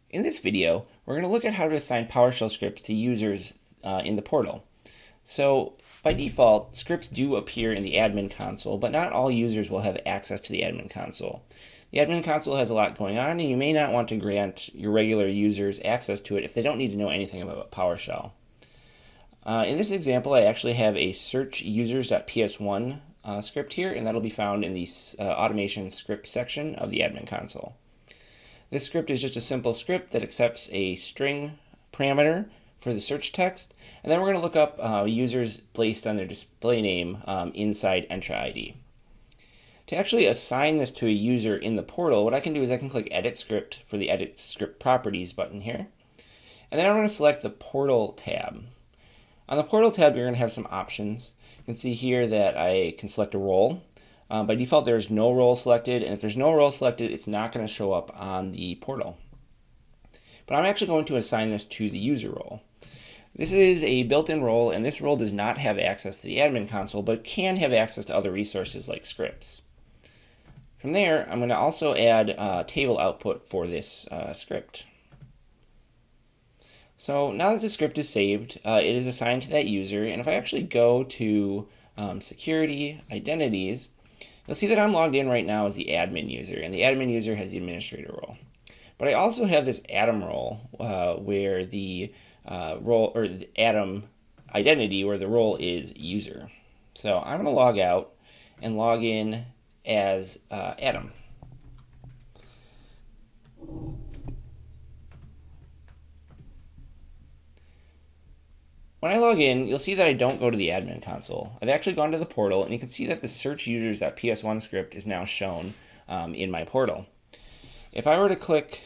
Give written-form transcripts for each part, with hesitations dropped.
In this video, we're going to look at how to assign PowerShell scripts to users in the portal. So by default, scripts do appear in the admin console, but not all users will have access to the admin console. The admin console has a lot going on, and you may not want to grant your regular users access to it if they don't need to know anything about PowerShell. In this example, I actually have a search users.ps1 script here, and that'll be found in the automation script section of the admin console. This script is just a simple script that accepts a string parameter for the search text, and then we're going to look up users based on their display name inside Entra ID. To actually assign this to a user in the portal, what I can do is I can click Edit Script for the Edit Script Properties button here, and then I'm going to select the Portal tab. On the Portal tab, you're going to have some options. You can see here that I can select a role. By default, there's no role selected, and if there's no role selected, it's not going to show up on the portal. But I'm actually going to assign this to the user role. This is a built-in role, and this role does not have access to the admin console, but can have access to other resources like scripts. From there, I'm going to also add table output for this script. So now that the script is saved, it is assigned to that user, and if I actually go to Security, Identities, you'll see that I'm logged in right now as the admin user, and the admin user has the administrator role. But I also have this Atom role where the role, or the Atom identity, where the role is user. So I'm going to log out and log in as Atom. When I log in, you'll see that I don't go to the admin console. I've actually gone to the portal, and you can see that the search users.ps1 script is now shown in my portal. If I were to click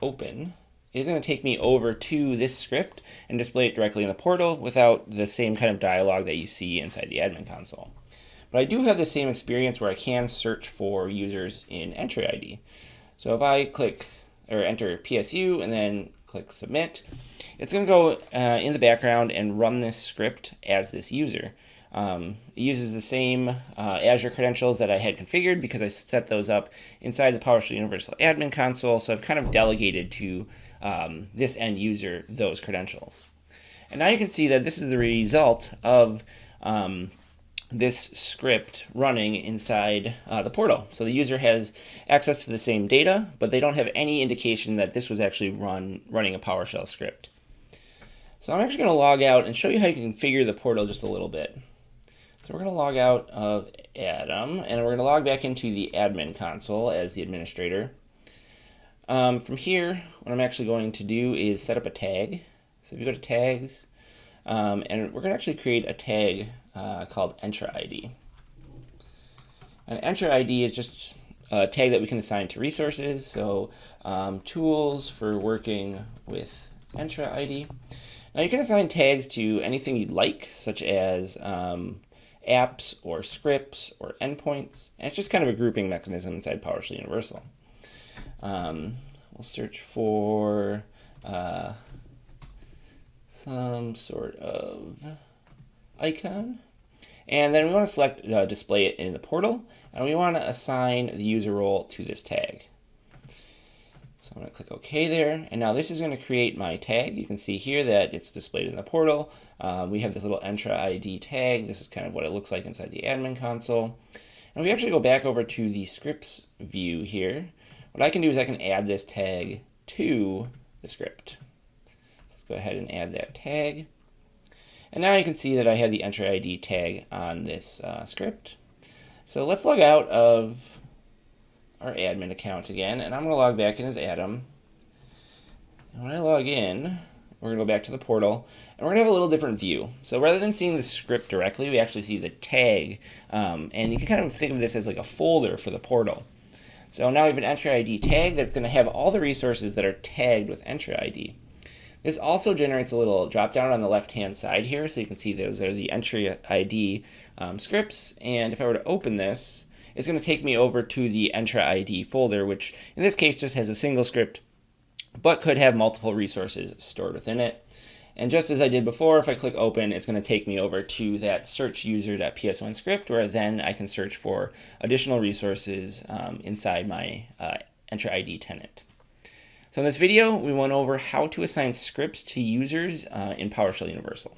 open, it is going to take me over to this script and display it directly in the portal without the same kind of dialogue that you see inside the admin console. But I do have the same experience where I can search for users in Entry ID. So if I click or enter PSU and then click submit, it's going to go in the background and run this script as this user. It uses the same Azure credentials that I had configured because I set those up inside the PowerShell Universal Admin Console, so I've kind of delegated to this end user those credentials. And now you can see that this is the result of this script running inside the portal. So the user has access to the same data, but they don't have any indication that this was actually running a PowerShell script. So I'm actually going to log out and show you how you can configure the portal just a little bit. So we're going to log out of Atom, and we're going to log back into the admin console as the administrator. From here, what I'm actually going to do is set up a tag. So if you go to Tags, and we're going to actually create a tag called Entra ID. And Entra ID is just a tag that we can assign to resources, so tools for working with Entra ID. Now you can assign tags to anything you'd like, such as apps or scripts or endpoints, and it's just kind of a grouping mechanism inside PowerShell Universal. We'll search for some sort of icon, and then we want to select display it in the portal, and we want to assign the user role to this tag. So I'm going to click OK there, and now this is going to create my tag. You can see here that it's displayed in the portal. We have this little Entra ID tag. This is kind of what it looks like inside the admin console. And we actually go back over to the scripts view here. What I can do is I can add this tag to the script. Let's go ahead and add that tag. And now you can see that I have the Entra ID tag on this script. So let's log out of our admin account again, and I'm going to log back in as Atom. And when I log in, we're going to go back to the portal, and we're going to have a little different view. So rather than seeing the script directly, we actually see the tag, and you can kind of think of this as like a folder for the portal. So now we have an Entra ID tag that's going to have all the resources that are tagged with Entra ID. This also generates a little drop down on the left-hand side here, so you can see those are the Entra ID scripts, and if I were to open this, it's going to take me over to the Entra ID folder, which in this case just has a single script, but could have multiple resources stored within it. And just as I did before, if I click open, it's going to take me over to that search user.ps1 script, where then I can search for additional resources inside my Entra ID tenant. So in this video, we went over how to assign scripts to users in PowerShell Universal.